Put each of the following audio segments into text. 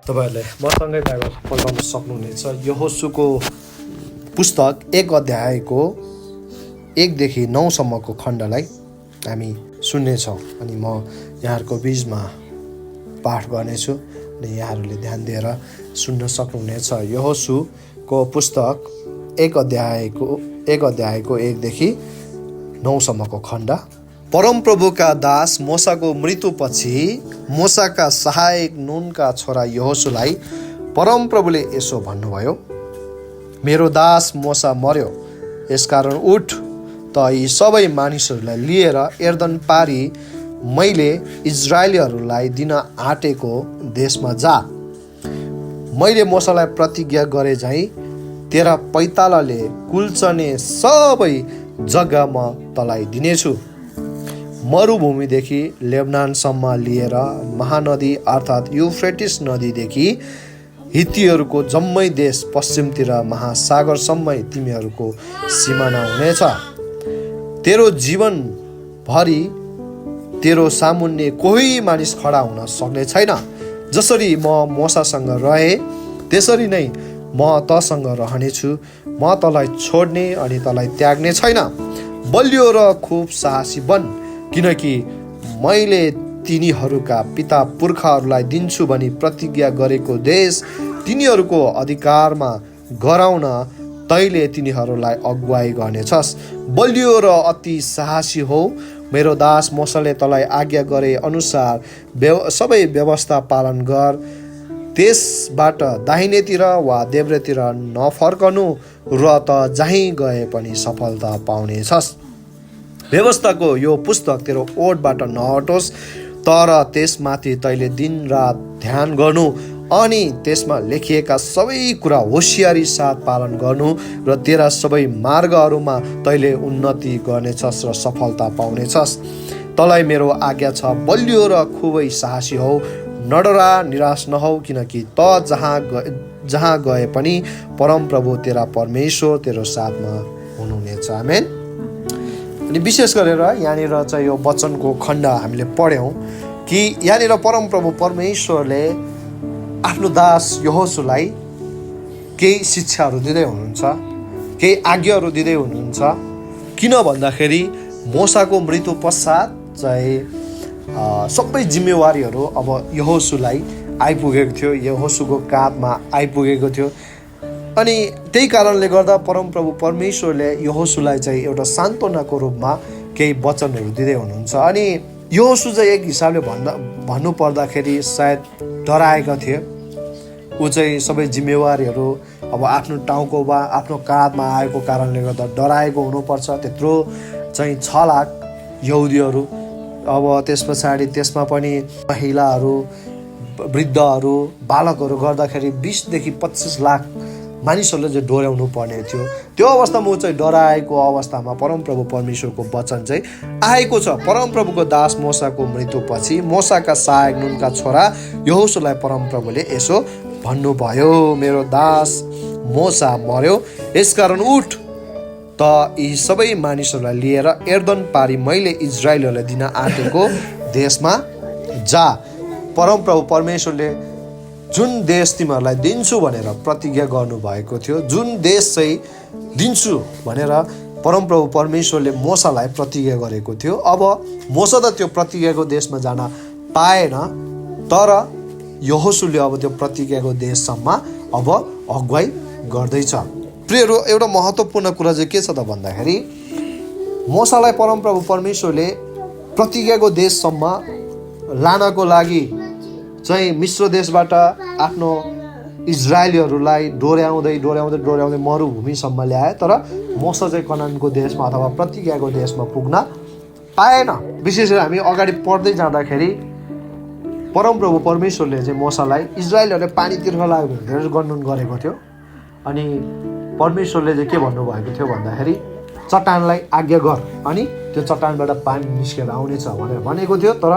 तपाईहरुले मसँगै बाइबल पढ्न सक्नुहुनेछ। यहोशूको पुस्तक 1 अध्यायको 1 देखि 9 सम्मको खण्डलाई हामी सुन्नेछौँ अनि म यहाँहरुको बीचमा पाठ गर्नेछु अनि यहाँहरुले ध्यान दिएर सुन्न सक्नुहुनेछ। यहोशूको पुस्तक 1 अध्यायको 1 देखि 9 सम्मको खण्ड। परमप्रभुका दास मोसाको मृत्युपछि मोसाका सहायक नूनका छोरा यहोशूलाई परमप्रभुले यसो भन्नुभयो, मेरो दास मोसा मर्यो, यसकारण उठ त यी सबै मानिसहरूलाई लिएर यर्दन पारी मैले इजरायलीहरूलाई दिन आँटेको देशमा जा। मैले मोसालाई प्रतिज्ञा गरे झैं तेरा पैतालाले कुल्चने सबै जग्गा म तँलाई दिनेछु। मरुभूमिदेखि लेबनानसम्म लिएर महानदी अर्थात् युफ्रेटिस नदीदेखि हित्तीहरूको जम्मै देश पश्चिमतिर महासागरसम्म तिमीहरूको सिमाना हुनेछ। तेरो जीवनभरि तेरो सामुन्ने कोही मानिस खडा हुन सक्ने छैन। जसरी म मोसासँग रहे त्यसरी नै म तसँग रहनेछु। म तँलाई छोड्ने अनि तँलाई त्याग्ने छैन। बलियो र खुब साहसी बन, किनकि मैले तिनीहरूका पिता पुर्खाहरूलाई दिन्छु भनी प्रतिज्ञा गरेको देश तिनीहरूको अधिकारमा गराउन तैले तिनीहरूलाई अगुवाई गर्नेछस्। बलियो र अति साहसी हो। मेरो दास मोसाले तँलाई आज्ञा गरे अनुसार सबै व्यवस्था पालन गर। त्यसबाट दाहिनेतिर वा देब्रेतिर नफर्कनु र त जहीँ गए पनि सफलता पाउनेछस्। व्यवस्थाको यो पुस्तक तेरो ओठबाट नहटोस्, तर त्यसमाथि तैले दिन रात ध्यान गर्नु अनि त्यसमा लेखिएका सबै कुरा होसियारी साथ पालन गर्नु र तेरा सबै मार्गहरूमा तैले उन्नति गर्नेछस् र सफलता पाउनेछस्। तँलाई मेरो आज्ञा छ, बलियो र खुबै साहसी हौ, नडरा निराश नहौ, किनकि त जहाँ गए पनि परमप्रभु तेरा परमेश्वर तेरो साथमा हुनुहुनेछ। आमेन। अनि विशेष गरेर यहाँनिर चाहिँ यो वचनको खण्ड हामीले पढ्यौँ कि यहाँनिर परमप्रभु परमेश्वरले आफ्नो दास यहोशूलाई केही शिक्षाहरू दिँदै हुनुहुन्छ, केही आज्ञाहरू दिँदै हुनुहुन्छ। किन भन्दाखेरि मोसाको मृत्यु पश्चात चाहिँ सबै जिम्मेवारीहरू अब यहोशूलाई आइपुगेको थियो, यहोशूको काँधमा आइपुगेको थियो। अनि त्यही कारणले गर्दा परमप्रभु परमेश्वरले यहोशूलाई चाहिँ एउटा सान्त्वनाको रूपमा केही वचनहरू दिँदै हुनुहुन्छ। अनि यहोशू चाहिँ एक हिसाबले भन्नु पर्दाखेरि सायद डराएका थिए। ऊ चाहिँ सबै जिम्मेवारीहरू अब आफ्नो टाउको वा आफ्नो काँधमा आएको कारणले गर्दा डराएको हुनुपर्छ। त्यत्रो चाहिँ 6 लाख यहुदीहरू, अब त्यस पछाडि त्यसमा पनि महिलाहरू, वृद्धहरू, बालकहरू गर्दाखेरि 20 देखि 25 लाख मानिसहरूले चाहिँ डोर्याउनु पर्ने थियो। त्यो अवस्थामा ऊ चाहिँ डराएको अवस्थामा परमप्रभु परमेश्वरको वचन चाहिँ आएको छ। परमप्रभुको दास मोसाको मृत्युपछि मोसाका सहायक नूनका छोरा यहोशूलाई परमप्रभुले यसो भन्नुभयो, मेरो दास मोसा मर्यो, यसकारण उठ त यी सबै मानिसहरूलाई लिएर यर्दन पारी मैले इजरायलीहरूलाई दिन आँटेको देशमा जा। परमप्रभु परमेश्वरले जुन देश तिमीहरूलाई दिन्छु भनेर प्रतिज्ञा गर्नुभएको थियो, जुन देश चाहिँ दिन्छु भनेर परमप्रभु परमेश्वरले मोसालाई प्रतिज्ञा गरेको थियो, अब मोसा त त्यो प्रतिज्ञाको देशमा जान पाएन, तर यहोशूले अब त्यो प्रतिज्ञाको देशसम्म अब अगुवाई गर्दैछ। प्रियहरू, एउटा महत्त्वपूर्ण कुरा चाहिँ के छ त भन्दाखेरि मोसालाई परमप्रभु परमेश्वरले प्रतिज्ञाको देशसम्म लानको लागि चाहिँ मिश्र देशबाट आफ्नो इजरायलीहरूलाई डोर्याउँदै मरुभूमिसम्म ल्याए, तर मोसा चाहिँ कनानको देशमा अथवा प्रतिज्ञाको देशमा पुग्न पाएन। विशेष गरी हामी अगाडि पढ्दै जाँदाखेरि परमप्रभु परमेश्वरले चाहिँ मोसालाई इजरायलीहरूले पानीतिर लाग्यो भनेर वर्णन गरेको थियो। अनि परमेश्वरले चाहिँ के भन्नुभएको थियो भन्दाखेरि चट्टानलाई आज्ञा गर अनि त्यो चट्टानबाट पानी निस्केर आउनेछ भनेर भनेको थियो। तर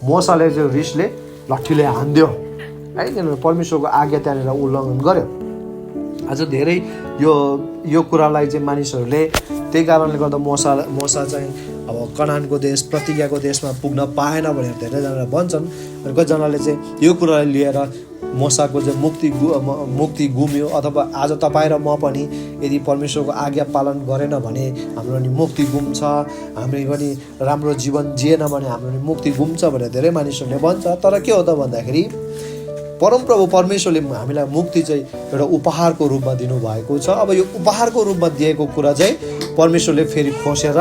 मोसाले चाहिँ रिसले लट्ठीले हान्दियो है, किनभने परमेश्वरको आज्ञा त्यहाँनिर उल्लङ्घन गर्यो। अझ धेरै यो कुरालाई चाहिँ मानिसहरूले त्यही कारणले गर्दा मोसा चाहिँ अब कनानको देश प्रतिज्ञाको देशमा पुग्न पाएन भनेर धेरैजनाले भन्छन्। अनि कतिजनाले चाहिँ यो कुरालाई लिएर मोसाको चाहिँ मुक्ति गुम्यो, अथवा आज तपाईँ र म पनि यदि परमेश्वरको आज्ञा पालन गरेन भने हाम्रो नि मुक्ति गुम्छ, हामीले पनि राम्रो जीवन जिएन भने हाम्रो नि मुक्ति गुम्छ भनेर धेरै मानिसहरूले भन्छ। तर के हो त भन्दाखेरि परमप्रभु परमेश्वरले हामीलाई मुक्ति चाहिँ एउटा उपहारको रूपमा दिनुभएको छ। अब यो उपहारको रूपमा दिएको कुरा चाहिँ परमेश्वरले फेरि खोसेर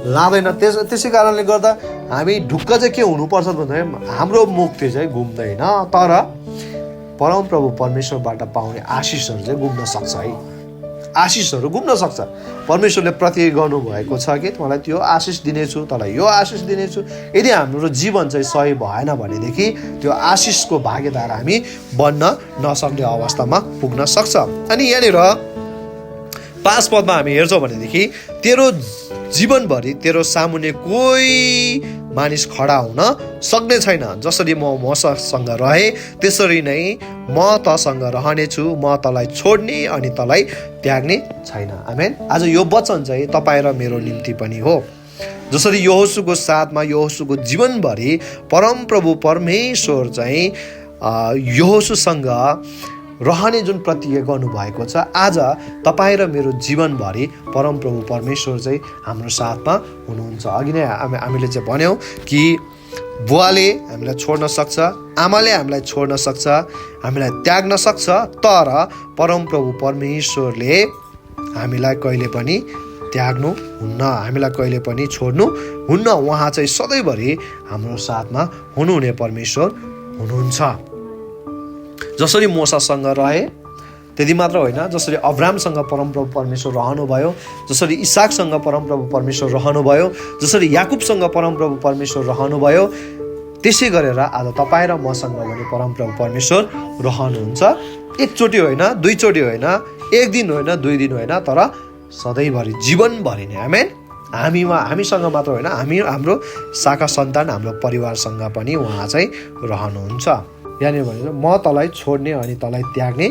लाँदैन। त्यसै कारणले गर्दा हामी ढुक्क चाहिँ के हुनुपर्छ भन्दाखेरि हाम्रो मुक्ति चाहिँ गुम्दैन, तर परमप्रभु परमेश्वरबाट पाउने आशिषहरू चाहिँ गुम्न सक्छ है। आशिषहरू गुम्न सक्छ। परमेश्वरले प्रतिज्ञा गर्नुभएको छ कि मलाई त्यो आशिष दिनेछु, तँलाई यो आशिष दिनेछु। यदि हाम्रो जीवन चाहिँ सही भएन भनेदेखि त्यो आशिषको भागीदार हामी बन्न नसक्ने अवस्थामा पुग्न सक्छ। अनि यहाँनिर 5 पदमा हामी हेर्छौँ भनेदेखि तेरो जीवनभरि तेरो सामुन्ने कोही मानिस खडा हुन सक्ने छैन। जसरी म मसँग रहे त्यसरी नै म तसँग रहनेछु, म तँलाई छोड्ने अनि तँलाई त्याग्ने छैन। आमेन। आज यो वचन चाहिँ तपाईँ र मेरो निम्ति पनि हो। जसरी यहोशूको साथमा यहोशूको जीवनभरि परमप्रभु परमेश्वर चाहिँ यहोशूसँग रहने जुन प्रतिज्ञा गर्नुभएको छ, आज तपाईँ र मेरो जीवनभरि परमप्रभु परमेश्वर चाहिँ हाम्रो साथमा हुनुहुन्छ। अघि नै हामीले चाहिँ भन्यौँ कि बुवाले हामीलाई छोड्न सक्छ, आमाले हामीलाई छोड्न सक्छ, हामीलाई त्याग्न सक्छ, तर परमप्रभु परमेश्वरले हामीलाई कहिले पनि त्याग्नु हुन्न, हामीलाई कहिले पनि छोड्नु हुन्न। उहाँ चाहिँ सधैँभरि हाम्रो साथमा हुनुहुने परमेश्वर हुनुहुन्छ। जसरी मोसासँग रहे त्यति मात्र होइन, जसरी अब्राहमसँग परमप्रभु परमेश्वर रहनुभयो, जसरी इसाकसँग परमप्रभु परमेश्वर रहनुभयो, जसरी याकुबसँग परमप्रभु परमेश्वर रहनुभयो, त्यसै गरेर आज तपाईँ र मसँग पनि परमप्रभु परमेश्वर रहनुहुन्छ। एकचोटि होइन, दुईचोटि होइन, एक दिन होइन, 2 दिन होइन, तर सधैँभरि जीवनभरि नै। आमेन। हामीसँग मात्र होइन, हाम्रो शाखा सन्तान, हाम्रो परिवारसँग पनि उहाँ चाहिँ रहनुहुन्छ। यहाँनिर भनेर म तँलाई छोड्ने अनि तँलाई त्याग्ने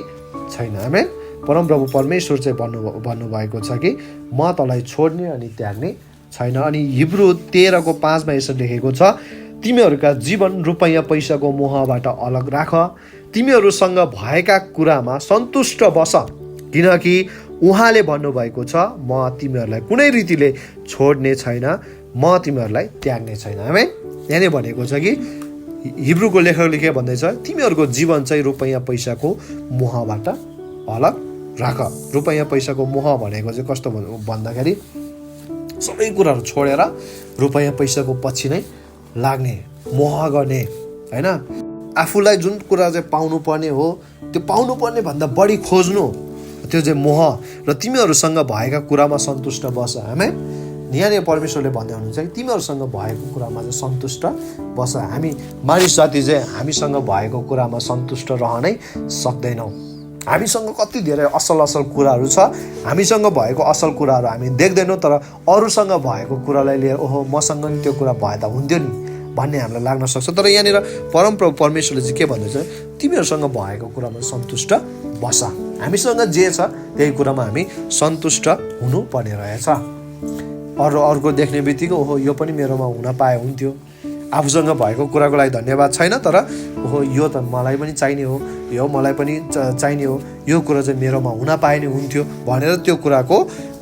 छैन। आमेन। परमप्रभु परमेश्वर चाहिँ भन्नुभएको छ कि म तँलाई छोड्ने अनि त्याग्ने छैन। अनि हिब्रू 13:5 यसो लेखेको छ, तिमीहरूका जीवन रुपैयाँ पैसाको मोहबाट अलग राख, तिमीहरूसँग भएका कुरामा सन्तुष्ट बस, किनकि उहाँले भन्नुभएको छ म तिमीहरूलाई कुनै रीतिले छोड्ने छैन, म तिमीहरूलाई त्याग्ने छैन। आमेन। यहाँनिर भनेको छ कि हिब्रूको लेखकले के भन्दैछ, तिमीहरूको जीवन चाहिँ रुपैयाँ पैसाको मोहबाट अलग राख। रुपैयाँ पैसाको मोह भनेको चाहिँ कस्तो भन्दाखेरि सबै कुराहरू छोडेर रुपैयाँ पैसाको पछि नै लाग्ने, मोह गर्ने होइन। आफूलाई जुन कुरा चाहिँ पाउनुपर्ने हो त्यो पाउनुपर्ने भन्दा बढी खोज्नु, त्यो चाहिँ मोह। र तिमीहरूसँग भएका कुरामा सन्तुष्ट बस। आमेन। यहाँनिर परमेश्वरले भन्दै हुनुहुन्छ कि तिमीहरूसँग भएको कुरामा चाहिँ सन्तुष्ट बस। हामी मानिस जाति चाहिँ हामीसँग भएको कुरामा सन्तुष्ट रहनै सक्दैनौँ। हामीसँग कति धेरै असल कुराहरू छ, हामीसँग भएको असल कुराहरू हामी देख्दैनौँ, तर अरूसँग भएको कुरालाई लिएर ओहो मसँग नि त्यो कुरा भए त हुन्थ्यो नि भन्ने हामीलाई लाग्न सक्छ। तर यहाँनिर परमप्रभु परमेश्वरले चाहिँ के भन्दैछ, तिमीहरूसँग भएको कुरामा सन्तुष्ट बस। हामीसँग जे छ त्यही कुरामा हामी सन्तुष्ट हुनुपर्ने रहेछ। अर्को देख्ने बित्तिकै ओहो यो पनि मेरोमा हुन पाए हुन्थ्यो, आफूसँग भएको कुराको लागि धन्यवाद छैन, तर ओहो यो त मलाई पनि चाहिने हो, यो मलाई पनि चाहिने हो, यो कुरा चाहिँ मेरोमा हुन पाए नि हुन्थ्यो भनेर त्यो कुराको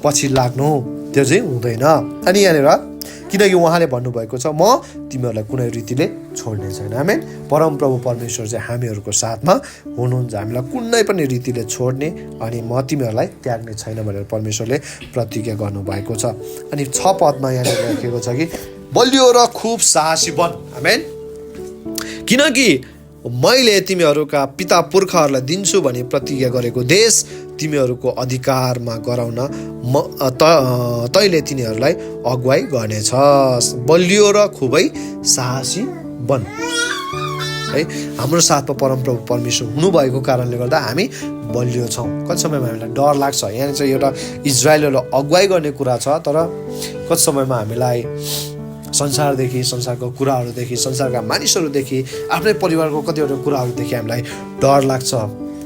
पछि लाग्नु, त्यो चाहिँ हुँदैन। अनि यहाँनिर किनकि उहाँले भन्नुभएको छ म तिमीहरूलाई कुनै रीतिले छोड्ने छैन। आमेन। परमप्रभु परमेश्वर चाहिँ हामीहरूको साथमा हुनुहुन्छ, हामीलाई कुनै पनि रीतिले छोड्ने अनि म तिमीहरूलाई त्याग्ने छैन भनेर परमेश्वरले प्रतिज्ञा गर्नुभएको छ। अनि 6 पदमा यहाँनिर लेखेको छ कि बलियो र खुब साहसी बन। आमेन। किनकि मैले तिमीहरूका पिता पुर्खाहरूलाई दिन्छु भनी प्रतिज्ञा गरेको देश तिमीहरूको अधिकारमा गराउन तैले तिनीहरूलाई अगुवाई गर्नेछस्। बलियो र खुबै साहसी बन। है, हाम्रो साथमा परमप्रभु परमेश्वर हुनुभएको कारणले गर्दा हामी बलियो छौँ। कति समयमा हामीलाई डर लाग्छ। यहाँ चाहिँ एउटा इजरायललाई अगुवाई गर्ने कुरा छ, तर कति समयमा हामीलाई संसारदेखि, संसारको कुराहरूदेखि, संसारका मानिसहरूदेखि, आफ्नै परिवारको कतिवटा कुराहरूदेखि हामीलाई डर लाग्छ।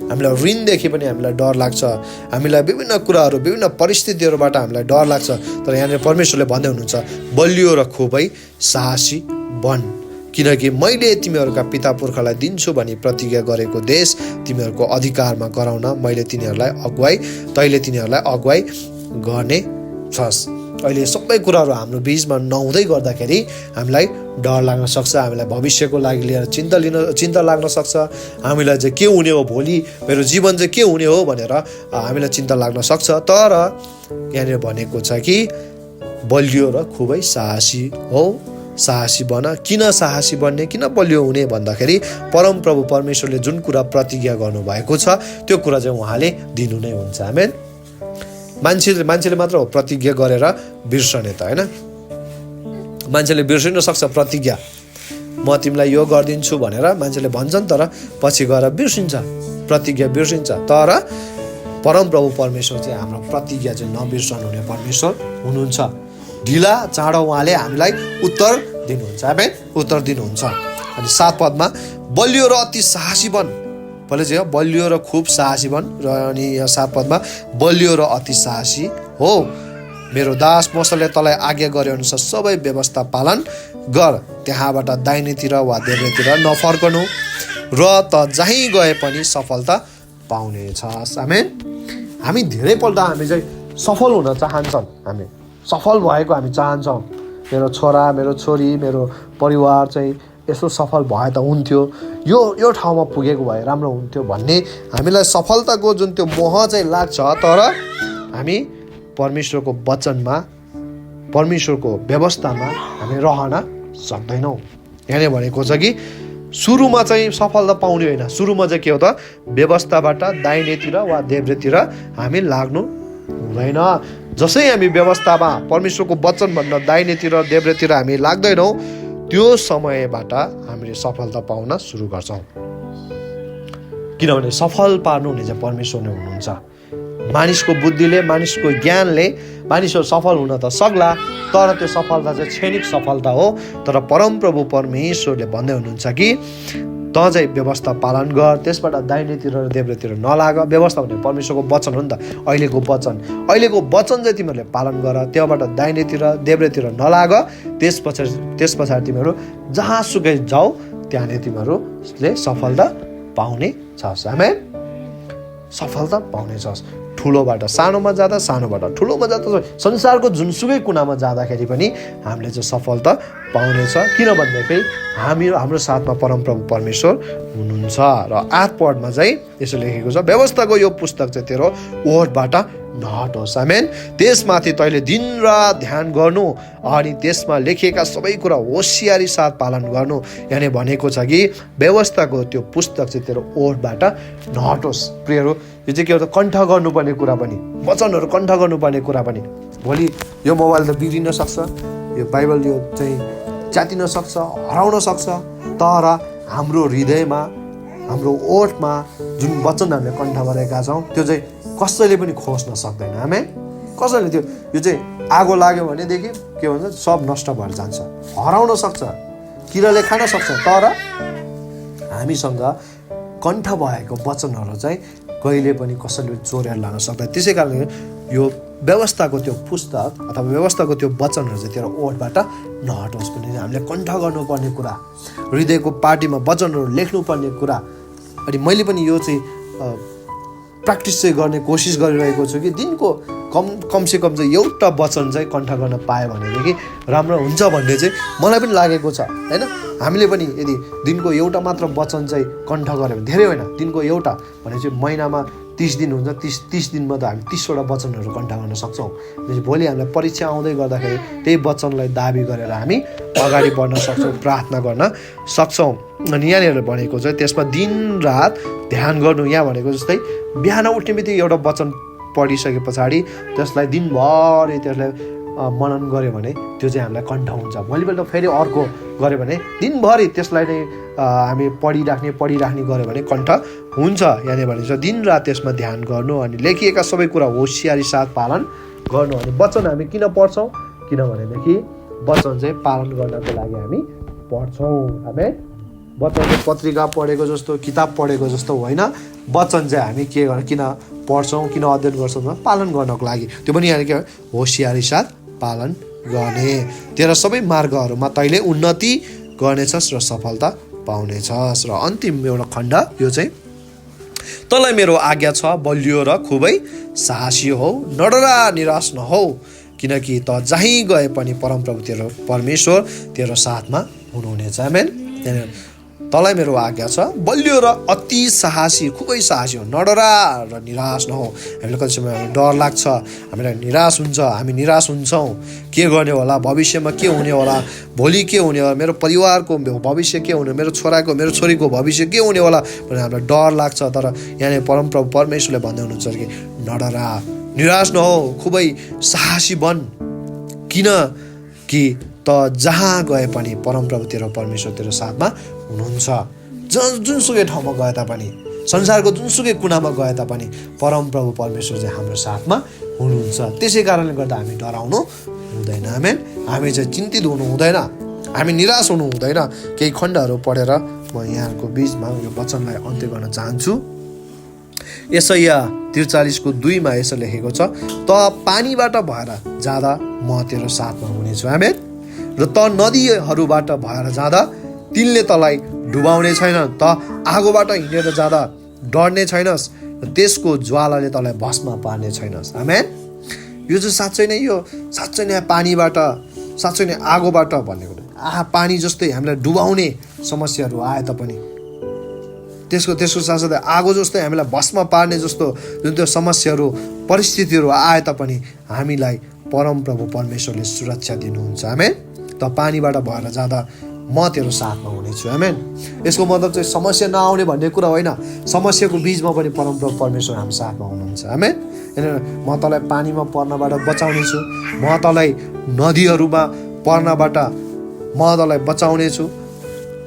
हामीलाई ऋणदेखि पनि हामीलाई डर लाग्छ, हामीलाई विभिन्न कुराहरू, विभिन्न परिस्थितिहरूबाट हामीलाई डर लाग्छ। तर यहाँनिर परमेश्वरले भन्दै हुनुहुन्छ बलियो र खुबै साहसी बन। किनकि मैले तिमीहरूका पिता पुर्खालाई दिन्छु भनी प्रतिज्ञा गरेको देश तिमीहरूको अधिकारमा गराउन मैले तैँले तिनीहरूलाई अगुवाई गर्ने छस्। अहिले सबै कुराहरू हाम्रो बीचमा नहुँदै गर्दाखेरि हामीलाई डर लाग्न सक्छ, हामीलाई भविष्यको लागि लिएर चिन्ता लाग्न सक्छ, हामीलाई चाहिँ के हुने हो, भोलि मेरो जीवन चाहिँ के हुने हो भनेर हामीलाई चिन्ता लाग्न सक्छ। तर यहाँनिर भनेको छ कि बलियो र खुबै साहसी हो, साहसी बन। किन साहसी बन्ने, किन बलियो हुने भन्दाखेरि परमप्रभु परमेश्वरले जुन कुरा प्रतिज्ञा गर्नुभएको छ त्यो कुरा चाहिँ उहाँले दिनु नै हुन्छ। आमेन। मान्छेले मात्र हो प्रतिज्ञा गरेर बिर्सने त होइन। मान्छेले बिर्सिन सक्छ प्रतिज्ञा, म तिमीलाई यो गरिदिन्छु भनेर मान्छेले भन्छन्, तर पछि गएर बिर्सिन्छ, प्रतिज्ञा बिर्सिन्छ। तर परमप्रभु परमेश्वर चाहिँ हाम्रो प्रतिज्ञा चाहिँ नबिर्सनु हुने परमेश्वर हुनुहुन्छ। ढिला चाँडो उहाँले हामीलाई उत्तर दिनुहुन्छ। आमेन, उत्तर दिनुहुन्छ। अनि 7 पदमा बलियो र अति साहसी बन, पहिले चाहिँ बलियो र खुब साहसी बन, र अनि यहाँ 7 पदमा बलियो र अति साहसी हो। मेरो दास मोसेले तँलाई आज्ञा गरे अनुसार सबै व्यवस्था पालन गर, त्यहाँबाट दाहिनेतिर वा देब्रेतिर नफर्कनु, र त जहीँ गए पनि सफलता पाउनेछस्। आमेन। हामी धेरैपल्ट हामी चाहिँ सफल हुन चाहन्छौँ, हामी सफल भएको हामी चाहन्छौँ। मेरो छोरा, मेरो छोरी, मेरो परिवार चाहिँ यसो सफल भए त हुन्थ्यो, यो ठाउँमा पुगेको भए राम्रो हुन्थ्यो भन्ने हामीलाई सफलताको जुन त्यो मोह चाहिँ लाग्छ। तर हामी परमेश्वरको वचनमा, परमेश्वरको व्यवस्थामा हामी रहन सक्दैनौँ। यहाँनिर भनेको छ कि सुरुमा चाहिँ सफलता पाउने होइन, सुरुमा चाहिँ के हो त व्यवस्थाबाट दाहिनेतिर वा देब्रेतिर हामी लाग्नु हुँदैन। जसै हामी व्यवस्थामा परमेश्वरको वचन भन्न दाहिनेतिर देब्रेतिर हामी लाग्दैनौँ, त्यो समयबाट हामीले सफलता पाउन सुरु गर्छौँ। किनभने सफल पार्नुहुने चाहिँ परमेश्वर नै हुनुहुन्छ। मानिसको बुद्धिले, मानिसको ज्ञानले मानिसहरू सफल हुन त सक्ला, तर त्यो सफलता चाहिँ क्षणिक सफलता हो। तर परमप्रभु परमेश्वरले भन्दै हुनुहुन्छ कि त चाहिँ व्यवस्था पालन गर, त्यसबाट दाहिनेतिर र देब्रेतिर नलाग। व्यवस्था भने परमेश्वरको वचन हो नि त, अहिलेको वचन चाहिँ तिमीहरूले पालन गर, त्यहाँबाट दाहिनेतिर देब्रेतिर नलाग। त्यस पछाडि तिमीहरू जहाँसुकै जाऊ त्यहाँनिर तिमीहरूले सफलता पाउने छस्। आमेन। सफलता पाउने छस्। ठुलोबाट सानोमा जाँदा, सानोबाट ठुलोमा जाँदा, संसारको जुनसुकै कुनामा जाँदाखेरि पनि हामीले चाहिँ सफलता पाउनेछ। किन भन्दाखेरि हाम्रो साथमा परमप्रभु परमेश्वर हुनुहुन्छ। र 8 पदमा चाहिँ यसो लेखेको छ, व्यवस्थाको यो पुस्तक चाहिँ तेरो ओठबाट नहटोस्। आमेन। त्यसमाथि तैँले दिनरात ध्यान गर्नु अनि त्यसमा लेखिएका सबै कुरा होसियारी साथ पालन गर्नु। यानी भनेको छ कि व्यवस्थाको त्यो पुस्तक चाहिँ तेरो ओठबाट नहटोस्। प्रियहरू, यो चाहिँ के हो त कण्ठ गर्नुपर्ने कुरा पनि, वचनहरू कण्ठ गर्नुपर्ने कुरा पनि। भोलि यो मोबाइल त बिग्रिन सक्छ, यो बाइबल यो चाहिँ च्यातिन सक्छ, हराउन सक्छ, तर हाम्रो हृदयमा, हाम्रो ओठमा जुन वचन हामीले कण्ठमा रहेका छौँ त्यो चाहिँ कसैले पनि खोज्न सक्दैन। आमेन। कसैले यो चाहिँ आगो लाग्यो भनेदेखि के भन्छ सब नष्ट भएर जान्छ, हराउन सक्छ, किराले खान सक्छ, तर हामीसँग कण्ठ भएको वचनहरू चाहिँ कहिले पनि कसैले चोरेर लान सक्दैन। त्यसै कारणले यो व्यवस्थाको त्यो पुस्तक अथवा व्यवस्थाको त्यो वचनहरू चाहिँ तेरो ओठबाट नहटोस् पनि हामीले कण्ठ गर्नुपर्ने कुरा, हृदयको पाटीमा वचनहरू लेख्नुपर्ने कुरा। अनि मैले पनि यो चाहिँ प्र्याक्टिस चाहिँ गर्ने कोसिस गरिरहेको छु कि दिनको कमसेकम चाहिँ एउटा वचन चाहिँ कण्ठ गर्न पायो भनेदेखि राम्रो हुन्छ भन्ने चाहिँ मलाई पनि लागेको छ होइन। हामीले पनि यदि दिनको एउटा मात्र वचन चाहिँ कण्ठ गऱ्यो भने, धेरै होइन, दिनको एउटा भने चाहिँ महिनामा 30 दिन हुन्छ, 30 दिनमा त हामी 30वटा वचनहरू कण्ठ गर्न सक्छौँ। भोलि हामीलाई परीक्षा आउँदै गर्दाखेरि त्यही वचनलाई दाबी गरेर हामी अगाडि बढ्न सक्छौँ, प्रार्थना गर्न सक्छौँ। अनि यहाँनिर भनेको चाहिँ त्यसमा दिन रात ध्यान गर्नु। यहाँ भनेको जस्तै बिहान उठ्ने बित्तिकै एउटा वचन पढिसके पछाडि त्यसलाई दिनभरि त्यसलाई मनन गऱ्यो भने त्यो चाहिँ हामीलाई कण्ठ हुन्छ। भोलिपल्ट फेरि अर्को गऱ्यो भने दिनभरि त्यसलाई नै हामी पढिराख्ने गऱ्यो भने कण्ठ हुन्छ। यहाँनिर भनेको छ दिन रात त्यसमा ध्यान गर्नु अनि लेखिएका सबै कुरा होसियारी साथ पालन गर्नु। अनि वचन हामी किन पढ्छौँ? किनभनेदेखि वचन चाहिँ पालन गर्नको लागि हामी पढ्छौँ। हामी वचन चाहिँ पत्रिका पढेको जस्तो, किताब पढेको जस्तो होइन। वचन चाहिँ हामी के किन पढ्छौँ, किन अध्ययन गर्छौँ? पालन गर्नको लागि। त्यो पनि यहाँ के होसियारी साथ पालन गर्ने। तेरा सबै मार्गहरूमा तैँले उन्नति गर्नेछस् र सफलता पाउनेछस्। र अन्तिम एउटा खण्ड यो चाहिँ तँलाई मेरो आज्ञा छ बलियो र खुबै साहसी हौ, नडरा निराश नहौ, किनकि त जहीँ गए पनि परमप्रभु तेरो परमेश्वर तेरो साथमा हुनुहुनेछ। आमेन। तँलाई मेरो आज्ञा छ बलियो र अति साहसी, खुबै साहसी हो, नडरा र निराश नहौ। हामीलाई कति समय डर लाग्छ, हामीलाई निराश हुन्छ, हामी निराश हुन्छौँ, के गर्ने होला, भविष्यमा के हुने होला, भोलि के हुने होला, मेरो परिवारको भविष्य के हुने, मेरो छोराको मेरो छोरीको भविष्य के हुने होला भनेर हामीलाई डर लाग्छ। तर यहाँनिर परमप्रभु परमेश्वरले भन्दै हुनुहुन्छ कि नडरा, निराश नहौ, खुबै साहसी बन, किनकि त जहाँ गए पनि परमप्रभु तेरो परमेश्वर तेरो साथमा हुनुहुन्छ। जुनसुकै ठाउँमा गए तापनि, संसारको जुनसुकै कुनामा गए तापनि परमप्रभु परमेश्वर चाहिँ हाम्रो साथमा हुनुहुन्छ। त्यसै कारणले गर्दा हामी डराउनु हुँदैन। आमेन। हामी चाहिँ चिन्तित हुनु हुँदैन, हामी निराश हुनु हुँदैन। केही खण्डहरू पढेर म यहाँको बिचमा यो वचनलाई अन्त्य गर्न चाहन्छु। यशाया 43:2 यसो लेखेको छ, त पानीबाट भएर जाँदा म तेरो साथमा हुनेछु। आमेन। र त नदीहरूबाट भएर जाँदा तिनले तँलाई डुबाउने छैन, त आगोबाट हिँडेर जाँदा डर्ने छैनस्, र त्यसको ज्वालाले तँलाई भस्म पार्ने छैनस्। आमेन। यो चाहिँ साँच्चै नै पानीबाट, साँच्चै नै आगोबाट भनेको पानी जस्तै हामीलाई डुबाउने समस्याहरू आए तापनि, त्यसको साथसाथै आगो जस्तै हामीलाई भस्म पार्ने जस्तो जुन त्यो समस्याहरू परिस्थितिहरू आए तापनि हामीलाई परमप्रभु परमेश्वरले सुरक्षा दिनुहुन्छ। आमेन। त पानीबाट भएर जाँदा म तेरो साथमा हुनेछु। आमेन। यसको मतलब चाहिँ समस्या नआउने भन्ने कुरा होइन, समस्याको बीचमा पनि परमप्रभु परमेश्वर हाम्रो साथमा हुनुहुन्छ। आमेन। म तँलाई पानीमा पर्नबाट बचाउनेछु, म तँलाई नदीहरूमा पर्नबाट म तँलाई बचाउनेछु,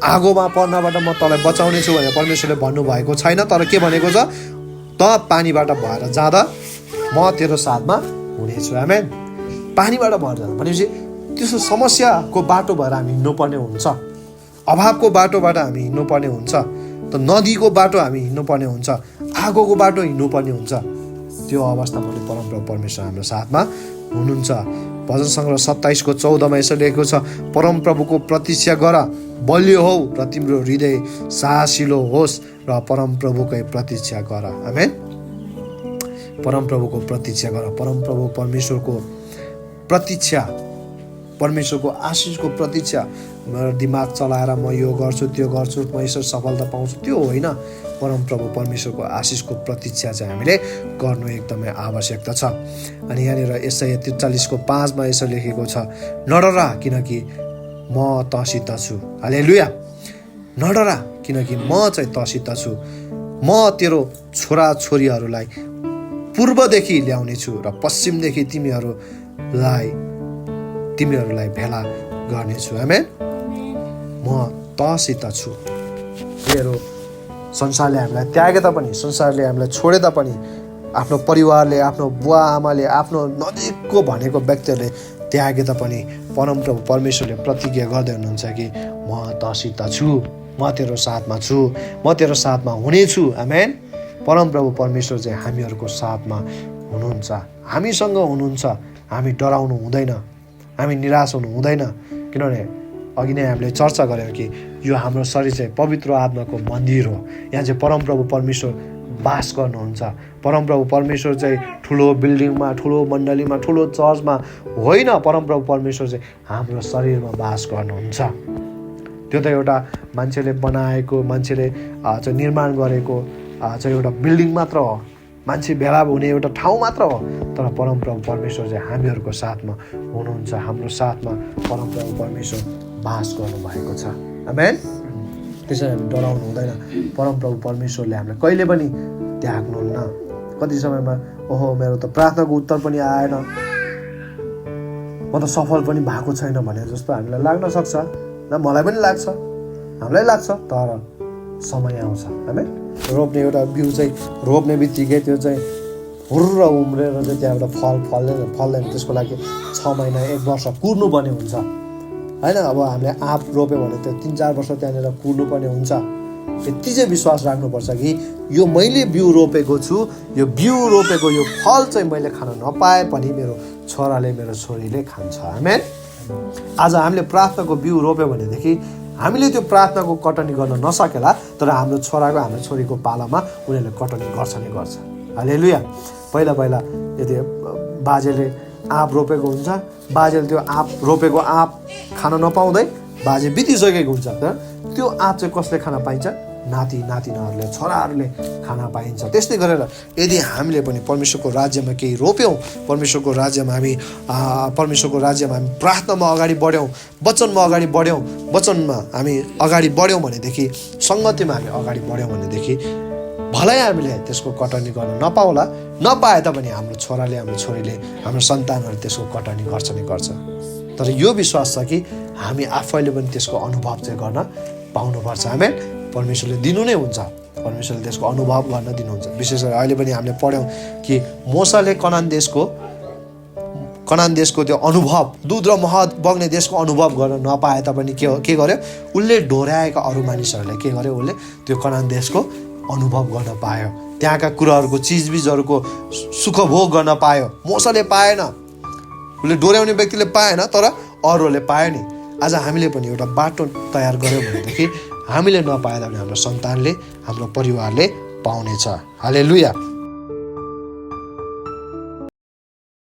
आगोमा पर्नबाट म तँलाई बचाउनेछु भनेर परमेश्वरले भन्नुभएको छैन। तर के भनेको छ, त पानीबाट भएर जाँदा म तेरो साथमा हुनेछु। आमेन। पानीबाट भएर जाँदा भनेपछि त्यसो समस्याको बाटो भएर हामी हिँड्नुपर्ने हुन्छ, अभावको बाटोबाट हामी हिँड्नुपर्ने हुन्छ, त नदीको बाटो हामी हिँड्नुपर्ने हुन्छ, आगोको बाटो हिँड्नुपर्ने हुन्छ। त्यो अवस्थामा पनि परमप्रभु परमेश्वर हाम्रो साथमा हुनुहुन्छ। भजन सङ्ग्रह 27:14 यसो लेखेको छ, परमप्रभुको प्रतीक्षा गर, बलियो हौ र तिम्रो हृदय साहसिलो होस् र परमप्रभुकै प्रतीक्षा गर। आमेन। परमप्रभुको प्रतीक्षा गर, परमप्रभु परमेश्वरको प्रतीक्षा, परमेश्वरको आशिषको प्रतीक्षा। मेरो दिमाग चलाएर म यो गर्छु त्यो गर्छु म यसो सफलता पाउँछु त्यो होइन, परमप्रभु परमेश्वरको आशिषको प्रतीक्षा चाहिँ हामीले गर्नु एकदमै आवश्यकता छ। अनि यहाँनिर यशाया 43:5 यसो लेखेको छ, नडरा किनकि म तँसित छु। हालेलुया। नडरा किनकि म चाहिँ तँसित छु, म तेरो छोरा छोरीहरूलाई पूर्वदेखि ल्याउनेछु र पश्चिमदेखि तिमीहरूलाई भेला गर्नेछु। आमेन। म तँसित छु। तेरो संसारले हामीलाई त्यागे तापनि, संसारले हामीलाई छोडे तापनि, आफ्नो परिवारले, आफ्नो बुवा आमाले, आफ्नो नजिकको भनेको व्यक्तिहरूले त्यागे तापनि परमप्रभु परमेश्वरले प्रतिज्ञा गर्दै हुनुहुन्छ कि म तँसित छु, म तेरो साथमा छु, म तेरो साथमा हुनेछु। आमेन। परमप्रभु परमेश्वर चाहिँ हामीहरूको साथमा हुनुहुन्छ, हामीसँग हुनुहुन्छ। हामी डराउनु हुँदैन, हामी निराश हुनु हुँदैन। किनभने अघि नै हामीले चर्चा गऱ्यौँ कि यो हाम्रो शरीर चाहिँ पवित्र आत्माको मन्दिर हो। यहाँ चाहिँ परमप्रभु परमेश्वर बास गर्नुहुन्छ। परमप्रभु परमेश्वर चाहिँ ठुलो बिल्डिङमा, ठुलो मण्डलीमा, ठुलो चर्चमा होइन, परमप्रभु परमेश्वर चाहिँ हाम्रो शरीरमा बास गर्नुहुन्छ। त्यो त एउटा मान्छेले बनाएको, मान्छेले चाहिँ निर्माण गरेको चाहिँ एउटा बिल्डिङ मात्र हो, मान्छे भेला हुने एउटा ठाउँ मात्र हो। तर परमप्रभु परमेश्वर चाहिँ हामीहरूको साथमा हुनुहुन्छ, हाम्रो साथमा परमप्रभु परमेश्वर बास गर्नुभएको छ। आमेन। त्यसैले हामी डराउनु हुँदैन। परमप्रभु परमेश्वरले हामीलाई कहिले पनि त्याग्नुहुन्न। कति समयमा ओहो मेरो त प्रार्थनाको उत्तर पनि आएन, म त सफल पनि भएको छैन भनेर जस्तो हामीलाई लाग्न सक्छ, न मलाई पनि लाग्छ, हामीलाई लाग्छ। तर समय आउँछ। आमेन। रोप्ने एउटा बिउ चाहिँ रोप्ने बित्तिकै त्यो चाहिँ हुर्र उम्रेर चाहिँ त्यहाँबाट फल्दैन। त्यसको लागि 6 महिना 1 वर्ष कुर्नुपर्ने हुन्छ होइन। अब हामीले आँप रोप्यो भने त्यो 3-4 वर्ष त्यहाँनिर कुर्नुपर्ने हुन्छ। यति चाहिँ विश्वास राख्नुपर्छ कि यो मैले बिउ रोपेको छु, यो बिउ रोपेको यो फल चाहिँ मैले खान नपाए पनि मेरो छोराले मेरो छोरीले खान्छ। आमेन। आज हामीले प्रार्थनाको बिउ रोप्यो भनेदेखि हामीले त्यो प्रार्थनाको कटनी गर्न नसकेला, तर हाम्रो छोराको हाम्रो छोरीको पालामा उनीहरूले कटनी गर्छ नै गर्छ। हालेलुया। पहिला पहिला यदि बाजेले आँप रोपेको हुन्छ, बाजेले त्यो आँप रोपेको आँप खान नपाउँदै बाजे बितिसकेको हुन्छ, तर त्यो आँप चाहिँ कसले खान पाइन्छ? नाति नातिनाहरूले, छोराहरूले खान पाइन्छ। त्यस्तै गरेर यदि हामीले पनि परमेश्वरको राज्यमा केही रोप्यौँ, परमेश्वरको राज्यमा हामी प्रार्थनामा अगाडि बढ्यौँ, वचनमा अगाडि बढ्यौँ, वचनमा हामी अगाडि बढ्यौँ भनेदेखि, सङ्गतिमा हामी अगाडि बढ्यौँ भनेदेखि भलै हामीले त्यसको कटनी गर्न नपाए तापनि हाम्रो छोराले, हाम्रो छोरीले, हाम्रो सन्तानहरूले त्यसको कटनी गर्छ नै गर्छ। तर यो विश्वास छ कि हामी आफैले पनि त्यसको अनुभव चाहिँ गर्न पाउनुपर्छ। आमेन। परमेश्वरले दिनु नै हुन्छ, परमेश्वरले त्यसको अनुभव गर्न दिनुहुन्छ। विशेष गरी अहिले पनि हामीले पढ्यौँ कि मोसाले कनान देशको त्यो अनुभव, दुध र मह बग्ने देशको अनुभव गर्न नपाए तापनि के गर्यो? उसले डोर्याएका अरू मानिसहरूले के गर्यो? उसले त्यो कनान देशको अनुभव गर्न पायो, त्यहाँका कुराहरूको चिजबिजहरूको सुखभोग गर्न पायो। मोसाले पाएन, उसले डोर्याउने व्यक्तिले पाएन, तर अरूहरूले पायो नि। आज हामीले पनि एउटा बाटो तयार गर्यौँ भनेदेखि हामीले नपाए भने हाम्रो सन्तानले, हाम्रो परिवारले पाउनेछ। हालेलुया।